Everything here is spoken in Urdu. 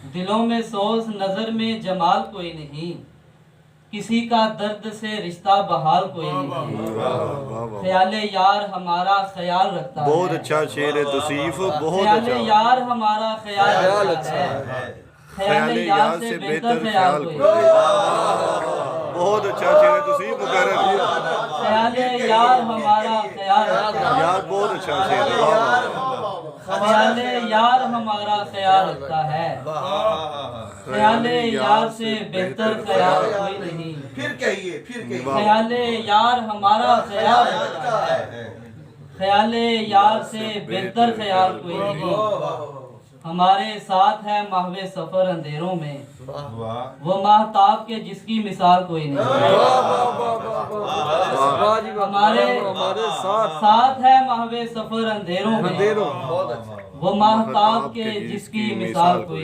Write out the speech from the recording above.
دلوں میں سوز نظر میں جمال کوئی نہیں، کسی کا درد سے رشتہ بحال کوئی نہیں، خیال یار ہمارا خیال رکھتا ہے۔ بہت اچھا شعر ہے توصیف، بہت خیال اچھا۔ یار ہمارا خیال رکھتا ہے، خیال یار سے بہتر خیال کوئی نہیں۔ بہت اچھا شعر ہے توصیف مکرر۔ خیال یار ہمارا خیال رکھتا ہے، یار بہت اچھا شعر ہے۔ خیال یار ہمارا خیال رکھتا ہے، خیال یار سے بہتر خیال کوئی نہیں۔ پھر کہیے خیال یار ہمارا خیال رکھتا ہے، خیال یار سے بہتر خیال کوئی نہیں۔ ہمارے ساتھ ہے ماہوے سفر اندھیروں میں، وہ ماہتاب کے جس کی مثال کوئی نہیں۔ ہمارے ساتھ ہے ماہوے سفر اندھیروں میں، وہ ماہتاب کے جس کی مثال کوئی